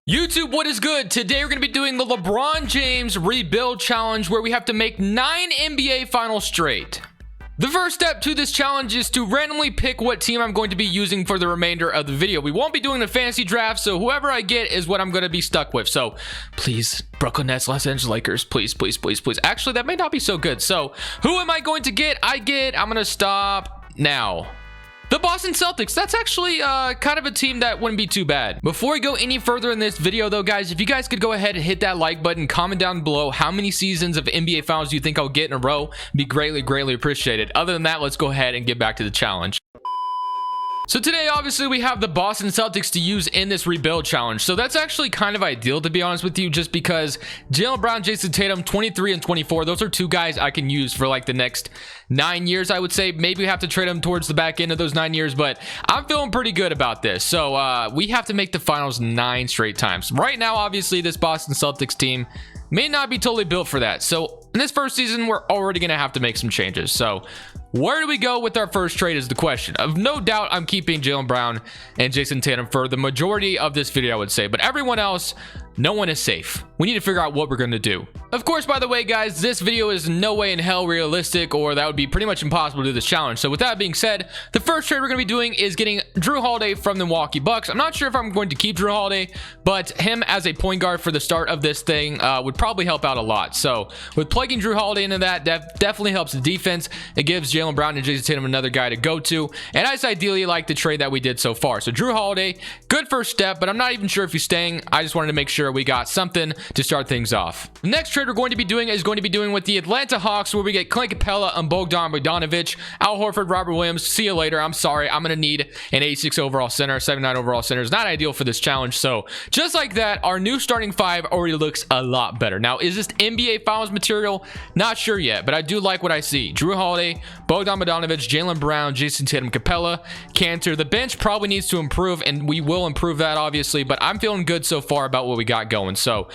YouTube, what is good? Today we're going to be doing the LeBron James Rebuild Challenge where we have to make 9 NBA finals straight. The first step to this challenge is to randomly pick what team I'm going to be using for the remainder of the video. We won't be doing the fantasy draft, so whoever I get is what I'm going to be stuck with. So please, Brooklyn Nets, Los Angeles Lakers, please, please, please, please. Actually, that may not be so good. So who am I going to get? I'm going to stop now. The Boston Celtics, that's actually kind of a team that wouldn't be too bad. Before we go any further in this video though, guys, if you guys could go ahead and hit that like button, comment down below how many seasons of NBA Finals do you think I'll get in a row, be greatly appreciated. Other than that, let's go ahead and get back to the challenge. So today, obviously, we have the Boston Celtics to use in this rebuild challenge. So that's actually kind of ideal, to be honest with you, just because Jaylen Brown, Jason Tatum, 23 and 24, those are two guys I can use for like the next 9 years, I would say. Maybe we have to trade them towards the back end of those 9 years, but I'm feeling pretty good about this. So we have to make the finals 9 straight times. Right now, obviously, this Boston Celtics team may not be totally built for that. So in this first season, we're already going to have to make some changes. So where do we go with our first trade is the question. Of no doubt, I'm keeping Jaylen Brown and Jason Tatum for the majority of this video, I would say. But everyone else, no one is safe. We need to figure out what we're going to do. Of course, by the way, guys, this video is no way in hell realistic, or that would be pretty much impossible to do this challenge. So with that being said, the first trade we're going to be doing is getting Jrue Holiday from the Milwaukee Bucks. I'm not sure if I'm going to keep Jrue Holiday, but him as a point guard for the start of this thing would probably help out a lot. So with plugging Jrue Holiday into that, definitely helps the defense. It gives Jaylen Brown and Jason Tatum another guy to go to, and I just ideally like the trade that we did so far. So Jrue Holiday, good first step, but I'm not even sure if he's staying. I just wanted to make sure we got something to start things off. The next trade we're going to be doing is going to be doing with the Atlanta Hawks, where we get Clint Capella and Bogdan Bogdanovic, Al Horford, Robert Williams. See you later. I'm sorry. I'm going to need an 86 overall center, 79 overall center. Is not ideal for this challenge. So just like that, our new starting 5 already looks a lot better. Now, is this NBA Finals material? Not sure yet, but I do like what I see. Jrue Holiday, Bogdan Bogdanovic, Jaylen Brown, Jason Tatum, Capella, Cantor. The bench probably needs to improve, and we will improve that, obviously, but I'm feeling good so far about what we got going. So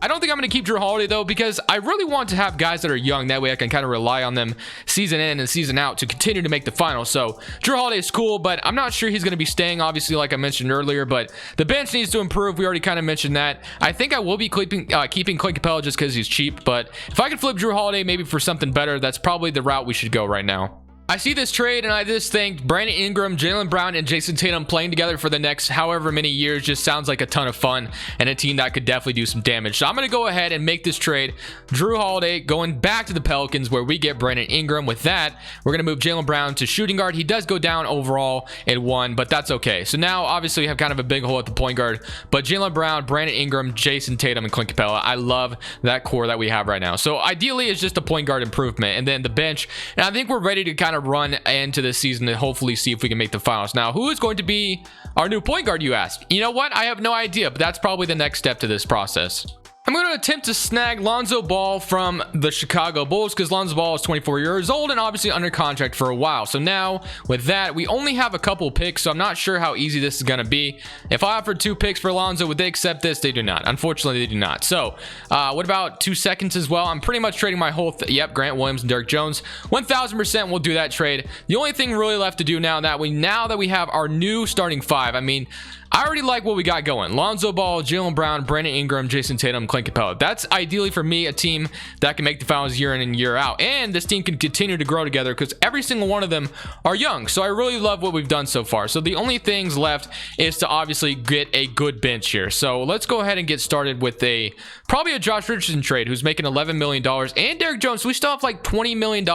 I don't think I'm going to keep Jrue Holiday, though, because I really want to have guys that are young. That way I can kind of rely on them season in and season out to continue to make the finals. So Jrue Holiday is cool, but I'm not sure he's going to be staying, obviously, like I mentioned earlier. But the bench needs to improve. We already kind of mentioned that. I think I will be keeping Clint Capella just because he's cheap. But if I could flip Jrue Holiday maybe for something better, that's probably the route we should go right now. I see this trade and I just think Brandon Ingram, Jaylen Brown, and Jason Tatum playing together for the next however many years just sounds like a ton of fun and a team that could definitely do some damage. So I'm going to go ahead and make this trade. Jrue Holiday going back to the Pelicans, where we get Brandon Ingram. With that, we're going to move Jaylen Brown to shooting guard. He does go down overall in 1, but that's okay. So now obviously we have kind of a big hole at the point guard, but Jaylen Brown, Brandon Ingram, Jason Tatum, and Clint Capella. I love that core that we have right now. So ideally it's just a point guard improvement, and then the bench, and I think we're ready to kind of run into this season to hopefully see if we can make the finals. Now, who is going to be our new point guard, you ask? You know what? I have no idea, but that's probably the next step to this process. I'm going to attempt to snag Lonzo Ball from the Chicago Bulls, because Lonzo Ball is 24 years old and obviously under contract for a while. So now with that, we only have a couple picks, so I'm not sure how easy this is going to be. If I offered 2 picks for Lonzo, would they accept this? They do not. Unfortunately, they do not. So what about 2 seconds as well? I'm pretty much trading my whole yep, Grant Williams and Derrick Jones. 1000% we'll do that trade. The only thing really left to do now that we have our new starting 5, I mean, I already like what we got going. Lonzo Ball, Jaylen Brown, Brandon Ingram, Jason Tatum, Clint Capella. That's ideally for me a team that can make the finals year in and year out. And this team can continue to grow together because every single one of them are young. So I really love what we've done so far. So the only things left is to obviously get a good bench here. So let's go ahead and get started with probably a Josh Richardson trade, who's making $11 million, and Derrick Jones. So we still have like $20 million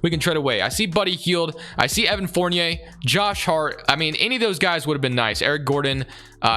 we can trade away. I see Buddy Hield. I see Evan Fournier, Josh Hart. I mean, any of those guys would have been nice. Eric Gordon,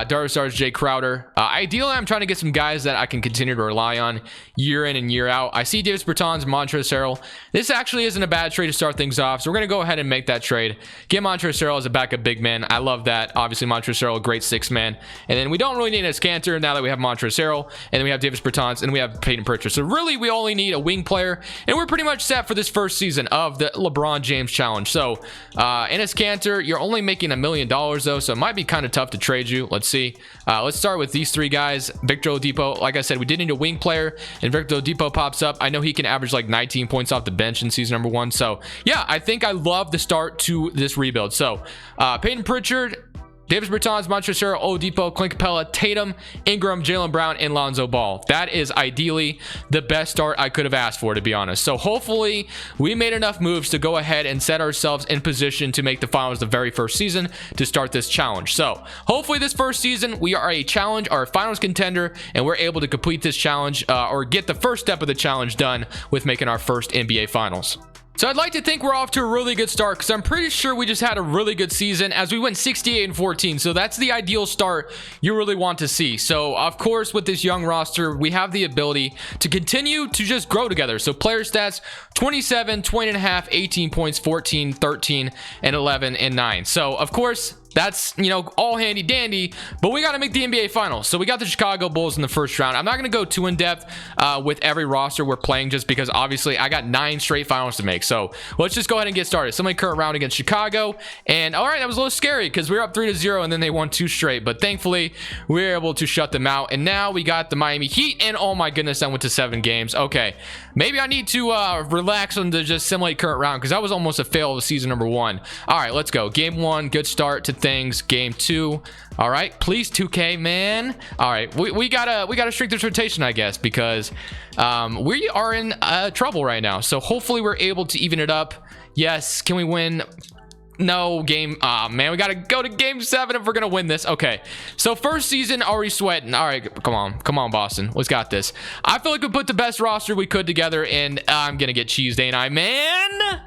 Darius Sars, Jay Crowder. Ideally, I'm trying to get some guys that I can continue to rely on year in and year out. I see Davis Bertans, Montrezl Harrell. This actually isn't a bad trade to start things off, so we're going to go ahead and make that trade. Get Montrezl Harrell as a backup big man. I love that. Obviously, Montrezl Harrell, a great 6-man. And then we don't really need a Cantor now that we have Montrezl Harrell, and then we have Davis Bertans, and we have Peyton Pritchard. So really, we only need a wing player, and we're pretty much set for this first season of the LeBron James Challenge. So, Enes Kanter, you're only making $1 million, though, so it might be kind of tough to trade you. Let's see. Let's start with these 3 guys. Victor Oladipo, like I said, we did need a wing player, and Victor Oladipo pops up. I know he can average like 19 points off the bench in season number 1. So yeah, I think I love the start to this rebuild. So Peyton Pritchard, Davis Bertans, Montrezl, Oladipo, Clint Capella, Tatum, Ingram, Jaylen Brown, and Lonzo Ball. That is ideally the best start I could have asked for, to be honest. So hopefully we made enough moves to go ahead and set ourselves in position to make the finals the very first season to start this challenge. So hopefully this first season we are a challenge or a finals contender, and we're able to complete this challenge or get the first step of the challenge done with making our first NBA finals. So I'd like to think we're off to a really good start, because I'm pretty sure we just had a really good season as we went 68-14. So that's the ideal start you really want to see. So of course, with this young roster, we have the ability to continue to just grow together. So player stats: 27, 20.5, 18 points, 14, 13, and 11, and 9. So of course, that's, you know, all handy dandy, but we got to make the NBA finals. So we got the Chicago Bulls in the first round. I'm not going to go too in depth with every roster we're playing, just because obviously I got 9 straight finals to make. So let's just go ahead and get started. Somebody current round against Chicago, and all right, that was a little scary because we were up 3-0 and then they won 2 straight, but thankfully we were able to shut them out. And now we got the Miami Heat, and oh my goodness, I went to 7 games. Okay, maybe I need to relax on to just simulate current round, because that was almost a fail of season number 1. All right, let's go. Game 1, good start to things. Game 2, all right, please 2K, man. All right, we gotta shrink this rotation, I guess, because we are in trouble right now. So hopefully we're able to even it up. Yes, can we win? No. Game, man, we gotta go to game 7 if we're gonna win this. Okay, so first season already sweating. All right, come on Boston, let's got this. I feel like we put the best roster we could together, and I'm gonna get cheesed, ain't I, man?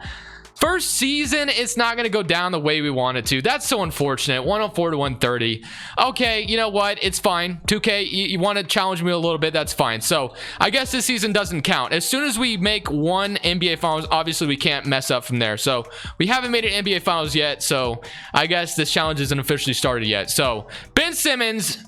First season, it's not going to go down the way we want it to. That's so unfortunate. 104-130. Okay, you know what? It's fine. 2K, you want to challenge me a little bit, that's fine. So I guess this season doesn't count. As soon as we make one NBA Finals, obviously we can't mess up from there. So we haven't made an NBA Finals yet, so I guess this challenge isn't officially started yet. So Ben Simmons,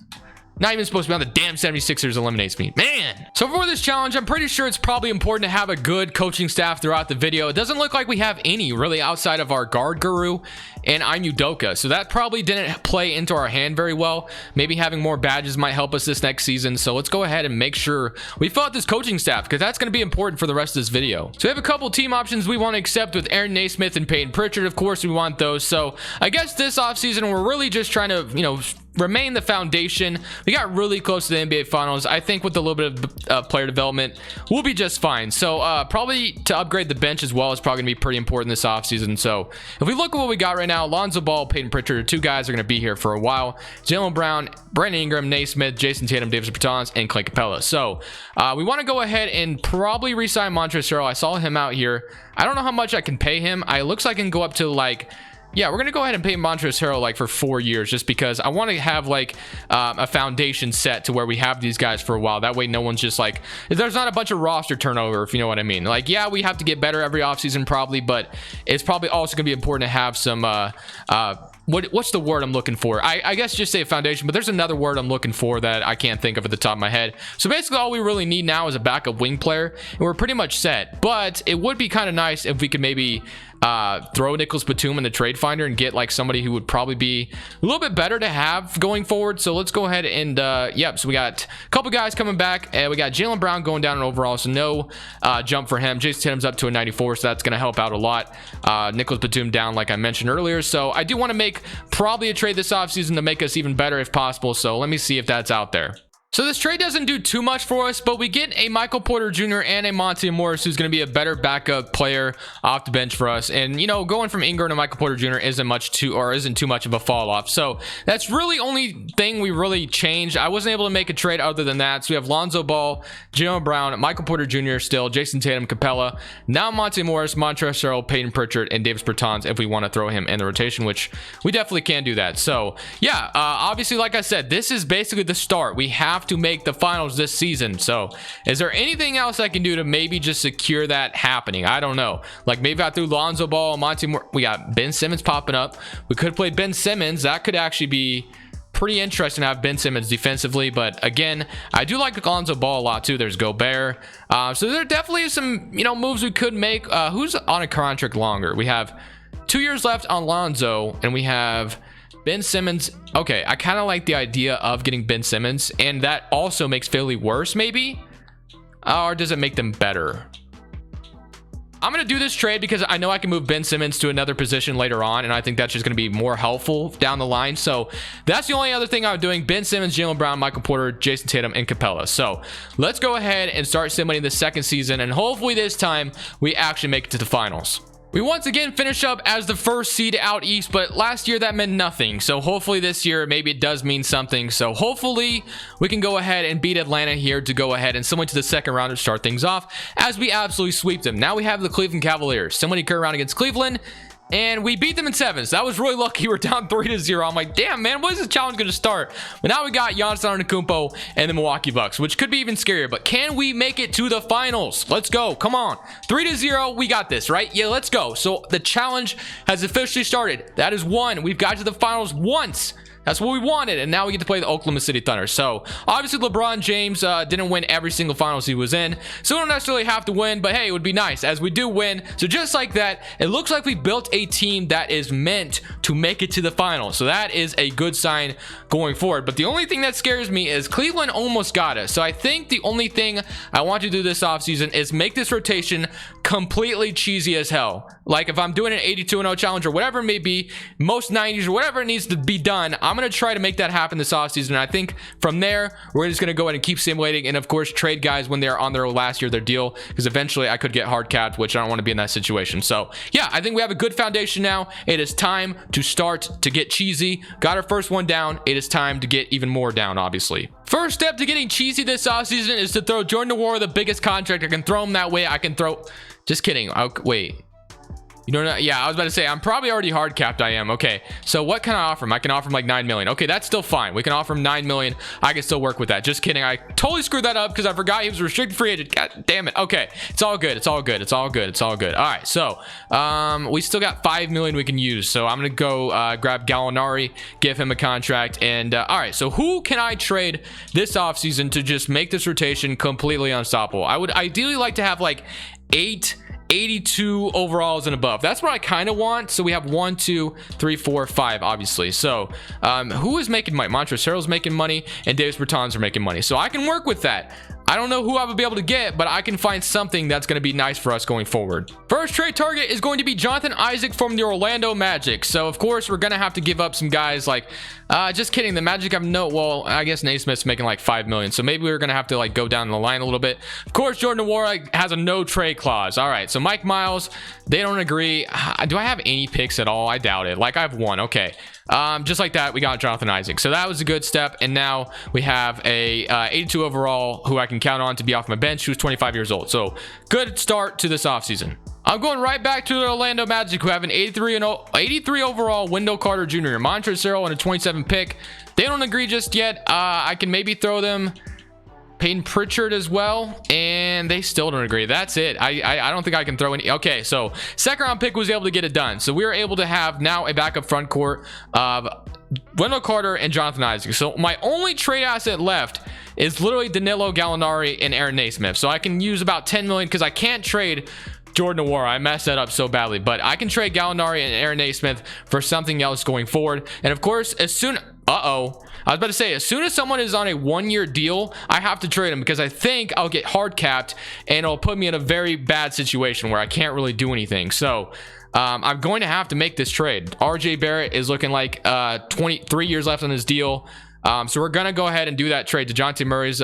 not even supposed to be on the damn 76ers, eliminates me, man. So for this challenge, I'm pretty sure it's probably important to have a good coaching staff throughout the video. It doesn't look like we have any really outside of our guard guru and I'm Udoka, so that probably didn't play into our hand very well. Maybe having more badges might help us this next season. So let's go ahead and make sure we fill out this coaching staff, because that's going to be important for the rest of this video. So we have a couple team options we want to accept with Aaron Naismith and Peyton Pritchard. Of course we want those. So I guess this offseason we're really just trying to, you know, remain the foundation. We got really close to the NBA Finals. I think with a little bit of player development, we'll be just fine. So probably to upgrade the bench as well is probably gonna be pretty important this offseason. So if we look at what we got right now, Lonzo Ball, Peyton Pritchard, 2 guys are gonna be here for a while. Jaylen Brown, Brandon Ingram, Naismith, Jason Tatum, Davis Bertans, and Clint Capella. So we want to go ahead and probably re-sign Montrezl. I saw him out here. I don't know how much I can pay him. It looks like I can go up to like, yeah, we're gonna go ahead and pay Montrezl like for 4 years, just because I want to have like a foundation set to where we have these guys for a while. That way no one's just like, there's not a bunch of roster turnover, if you know what I mean. Like, yeah, we have to get better every offseason probably, but it's probably also gonna be important to have some what's the word I'm looking for? I guess just say a foundation, but there's another word I'm looking for that I can't think of at the top of my head. So basically all we really need now is a backup wing player, and we're pretty much set. But it would be kind of nice if we could maybe throw Nicholas Batum in the trade finder and get like somebody who would probably be a little bit better to have going forward. So let's go ahead and yep, so we got a couple guys coming back, and we got Jaylen Brown going down in overall, so no jump for him. Jason Tatum's up to a 94, so that's going to help out a lot. Nicholas Batum down like I mentioned earlier. So I do want to make probably a trade this offseason to make us even better if possible. So let me see if that's out there. So this trade doesn't do too much for us, but we get a Michael Porter Jr. and a Monte Morris, who's going to be a better backup player off the bench for us. And, you know, going from Ingram to Michael Porter Jr. isn't too much of a fall off. So that's really only thing we really changed. I wasn't able to make a trade other than that. So we have Lonzo Ball, Jaylen Brown, Michael Porter Jr. still, Jason Tatum, Capella, now Monte Morris, Montrezl, Peyton Pritchard, and Davis Bertans if we want to throw him in the rotation, which we definitely can do that. So yeah, obviously, like I said, this is basically the start. We have to make the finals this season. So is there anything else I can do to maybe just secure that happening? I don't know. Like maybe I threw Lonzo Ball, Monte Moore. We got Ben Simmons popping up. We could play Ben Simmons. That could actually be pretty interesting to have Ben Simmons defensively. But again, I do like Lonzo Ball a lot too. There's Gobert. So there definitely is some, you know, moves we could make. Who's on a contract longer? We have 2 years left on Lonzo, and we have Ben Simmons. Okay, I kind of like the idea of getting Ben Simmons, and that also makes Philly worse maybe, or does it make them better? I'm going to do this trade because I know I can move Ben Simmons to another position later on, and I think that's just going to be more helpful down the line. So that's the only other thing I'm doing. Ben Simmons, Jaylen Brown, Michael Porter, Jason Tatum, and Capella. So let's go ahead and start simulating the second season, and hopefully this time we actually make it to the finals. We once again finish up as the first seed out east, but last year that meant nothing. So hopefully this year, maybe it does mean something. So hopefully we can go ahead and beat Atlanta here to go ahead and someone to the second round to start things off as we absolutely sweep them. Now we have the Cleveland Cavaliers. Somebody current round against Cleveland. And we beat them in 7s. That was really lucky. We're down 3-0. I'm like, damn, man, when is this challenge going to start? But now we got Giannis Antetokounmpo and the Milwaukee Bucks, which could be even scarier. But can we make it to the finals? Let's go. Come on. 3-0. We got this, right? Yeah, let's go. So the challenge has officially started. That is 1. We've got to the finals once. That's what we wanted, and now we get to play the Oklahoma City Thunder. So, obviously, LeBron James didn't win every single finals he was in, so we don't necessarily have to win, but hey, it would be nice as we do win. So, just like that, it looks like we built a team that is meant to make it to the finals. So, that is a good sign going forward. But the only thing that scares me is Cleveland almost got us. So, I think the only thing I want to do this offseason is make this rotation completely cheesy as hell. Like, if I'm doing an 82-0 challenge or whatever it may be, most 90s or whatever it needs to be done, I'm going to try to make that happen this offseason. And I think from there, we're just going to go ahead and keep simulating and, of course, trade guys when they're on their last year of their deal, because eventually I could get hard capped, which I don't want to be in that situation. So, yeah, I think we have a good foundation now. It is time to start to get cheesy. Got our first one down. It is time to get even more down, obviously. First step to getting cheesy this offseason is to throw Jordan Nwora the biggest contract. I can throw him that way. I can throw... Just kidding. Wait. You don't know? Yeah, I was about to say, I'm probably already hard capped. I am. Okay. So what can I offer him? I can offer him like 9 million. Okay, that's still fine. We can offer him 9 million. I can still work with that. Just kidding. I totally screwed that up because I forgot he was a restricted free agent. God damn it. Okay. It's all good. It's all good. It's all good. It's all good. All right. So, we still got 5 million we can use. So I'm going to go grab Gallinari, give him a contract. And, all right. So who can I trade this offseason to just make this rotation completely unstoppable? I would ideally like to have like 82 overalls and above. That's what I kind of want. So we have 1, 2, 3, 4, 5, obviously. So who is making money? Montrezl Harrell's making money, and Davis Bertans are making money. So I can work with that. I don't know who I would be able to get, but I can find something that's going to be nice for us going forward. First trade target is going to be Jonathan Isaac from the Orlando Magic. So, of course, we're going to have to give up some guys like, just kidding. The Magic have no, well, I guess Naismith's making like 5 million. So maybe we're going to have to like go down the line a little bit. Of course, Jordan Nwora has a no trade clause. All right. So Mike Miles, they don't agree. Do I have any picks at all? I doubt it. Like I have 1. Okay. Just like that, we got Jonathan Isaac. So that was a good step. And now we have a 82 overall who I can count on to be off my bench, who's 25 years old. So good start to this offseason. I'm going right back to the Orlando Magic, who have an 83 overall Wendell Carter Jr., Montrezl Harrell, and a 27 pick. They don't agree just yet. I can maybe throw them Peyton Pritchard as well, and they still don't agree. That's it. I don't think I can throw any. Okay, so second round pick was able to get it done. So we were able to have now a backup front court of Wendell Carter and Jonathan Isaac. So my only trade asset left is literally Danilo Gallinari and Aaron Naismith. So I can use about 10 million because I can't trade Jordan Nwora. I messed that up so badly, but I can trade Gallinari and Aaron Naismith for something else going forward. And of course, as soon I was about to say, as soon as someone is on a 1-year deal, I have to trade them because I think I'll get hard capped and it'll put me in a very bad situation where I can't really do anything. So I'm going to have to make this trade. RJ Barrett is looking like 23 years left on his deal. So we're going to go ahead and do that trade. DeJounte Murray's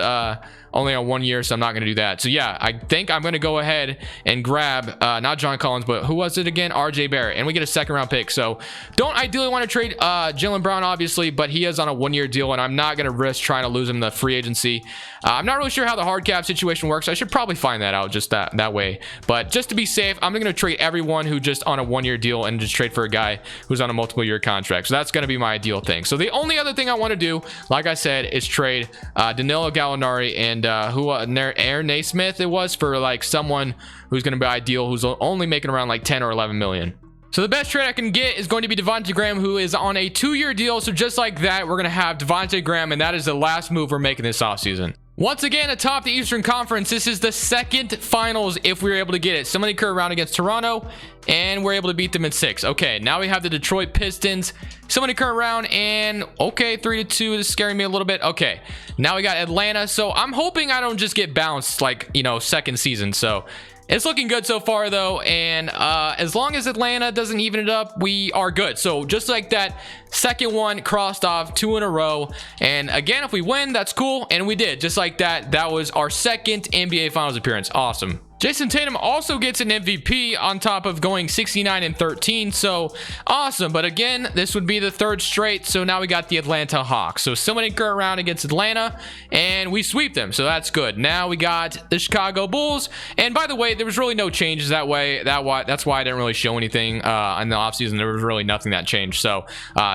only on 1 year, so I'm not going to do that. So yeah, I think I'm going to go ahead and grab not John Collins, but who was it again? RJ Barrett, and we get a second round pick. So don't ideally want to trade Jaylen Brown, obviously, but he is on a 1-year deal, and I'm not going to risk trying to lose him in the free agency. I'm not really sure how the hard cap situation works. I should probably find that out just that way. But just to be safe, I'm going to trade everyone who just on a 1-year deal and just trade for a guy who's on a multiple-year contract. So that's going to be my ideal thing. So the only other thing I want to do, like I said, is trade Danilo Gallinari and Aaron Naismith it was for like someone who's going to be ideal, who's only making around like 10 or 11 million. So the best trade I can get is going to be Devontae Graham, who is on a 2-year deal. So just like that, we're going to have Devontae Graham, and that is the last move we're making this offseason. Once again, atop the Eastern Conference, this is the second finals if we were able to get it. Somebody occurred around against Toronto, and we're able to beat them in 6. Okay, now we have the Detroit Pistons. Somebody current round, and okay, 3-2. This is scaring me a little bit. Okay, now we got Atlanta. So I'm hoping I don't just get bounced like, you know, second season. So It's looking good so far, though, and as long as Atlanta doesn't even it up, we are good. So just like that, second one crossed off, 2 in a row. And again, if we win, that's cool, and we did. Just like that, that was our second NBA Finals appearance. Awesome. Jason Tatum also gets an MVP on top of going 69 and 13, so awesome. But again, this would be the third straight, so now we got the Atlanta Hawks. So still in current round against Atlanta, and we sweep them, so that's good. Now we got the Chicago Bulls, and by the way, there was really no changes that way. That's why I didn't really show anything in the offseason. There was really nothing that changed. So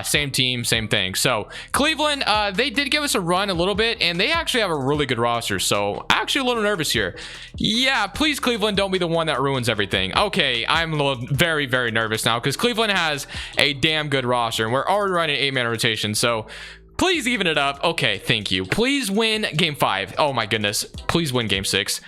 same team, same thing. So Cleveland, they did give us a run a little bit, and they actually have a really good roster, so I'm actually a little nervous here. Yeah, please Cleveland, don't be the one that ruins everything. Okay, I'm a little very nervous now because Cleveland has a damn good roster and we're already running 8-man rotation, so please even it up. Okay, thank you. Please win game 5. Oh my goodness, please win game 6.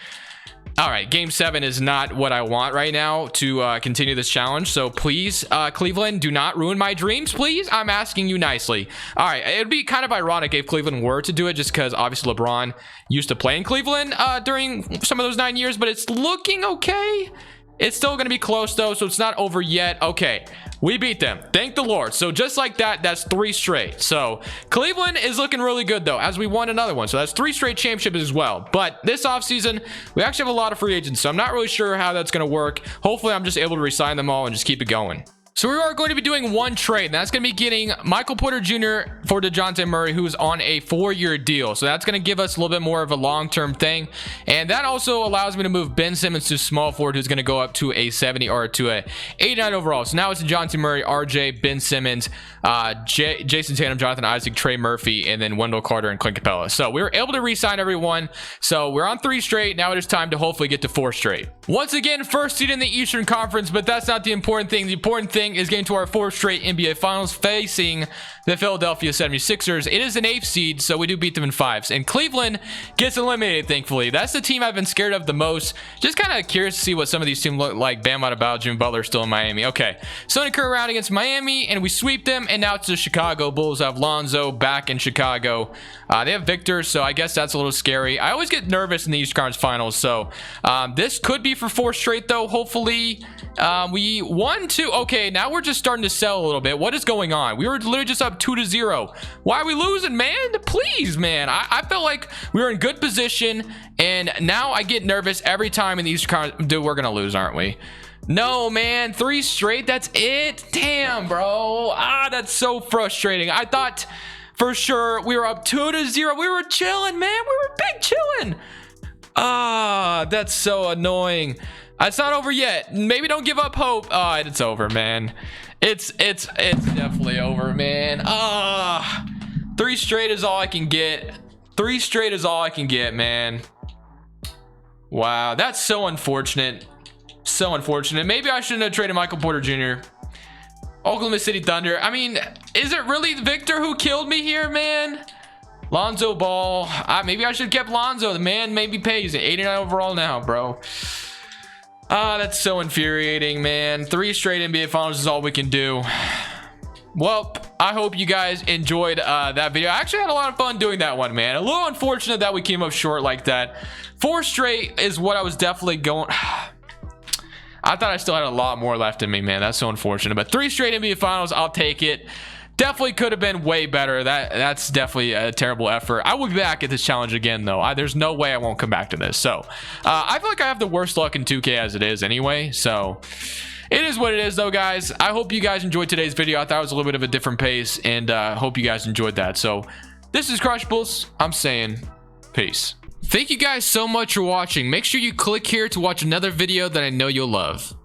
All right, game 7 is not what I want right now to continue this challenge, so please Cleveland, do not ruin my dreams, please. I'm asking you nicely. All right, it'd be kind of ironic if Cleveland were to do it, just because obviously LeBron used to play in Cleveland during some of those 9 years, but it's looking okay. It's still going to be close though, so it's not over yet. Okay, we beat them, thank the Lord. So just like that, that's 3 straight. So Cleveland is looking really good though, as we won another one, so that's 3 straight championships as well. But this offseason, we actually have a lot of free agents, so I'm not really sure how that's going to work. Hopefully I'm just able to re-sign them all and just keep it going. So we are going to be doing one trade, and that's going to be getting Michael Porter Jr. for DeJounte Murray, who is on a 4-year deal. So that's going to give us a little bit more of a long-term thing. And that also allows me to move Ben Simmons to small forward, who's going to go up to a 70 or to a 89 overall. So now it's DeJounte Murray, RJ, Ben Simmons, Jason Tatum, Jonathan Isaac, Trey Murphy, and then Wendell Carter and Clint Capella. So we were able to re-sign everyone. So we're on 3 straight. Now it is time to hopefully get to 4 straight. Once again, first seed in the Eastern Conference, but that's not the important thing. The important thing is getting to our 4th straight NBA Finals facing the Philadelphia 76ers. It is an 8th seed, so we do beat them in 5s. And Cleveland gets eliminated, thankfully. That's the team I've been scared of the most. Just kind of curious to see what some of these teams look like. Bam Adebayo, Jimmy Butler still in Miami. Okay, so in a current round against Miami, and we sweep them, and now it's the Chicago Bulls. I have Lonzo back in Chicago. They have Victor, so I guess that's a little scary. I always get nervous in the Eastern Conference Finals, so this could be for 4 straight, though. Hopefully, we won 2. Okay, now we're just starting to sell a little bit. What is going on? We were literally just up 2-0. Why are we losing, man? Please, man. I felt like we were in good position, and now I get nervous every time in the Eastern Conference. Dude, we're gonna lose, aren't we? No, man. 3 straight. That's it. Damn, bro. That's so frustrating. I thought for sure we were up 2-0. We were chilling, man. We were big chilling. That's so annoying. It's not over yet. Maybe don't give up hope. It's over, man. It's definitely over, man. 3 straight is all I can get. 3 straight is all I can get, man. Wow, that's so unfortunate. So unfortunate. Maybe I shouldn't have traded Michael Porter Jr. Oklahoma City Thunder. I mean, is it really Victor who killed me here, man? Lonzo Ball. Maybe I should have kept Lonzo. The man maybe pays. 89 overall now, bro. That's so infuriating, man. 3 straight NBA Finals is all we can do. Well, I hope you guys enjoyed that video. I actually had a lot of fun doing that one, man. A little unfortunate that we came up short like that. 4 straight is what I was definitely going. I thought I still had a lot more left in me, man. That's so unfortunate. But 3 straight NBA Finals, I'll take it. Definitely could have been way better. That's definitely a terrible effort. I will be back at this challenge again, though. There's no way I won't come back to this. So I feel like I have the worst luck in 2K as it is anyway. So it is what it is, though, guys. I hope you guys enjoyed today's video. I thought it was a little bit of a different pace, and hope you guys enjoyed that. So this is Crushables. I'm saying peace. Thank you guys so much for watching. Make sure you click here to watch another video that I know you'll love.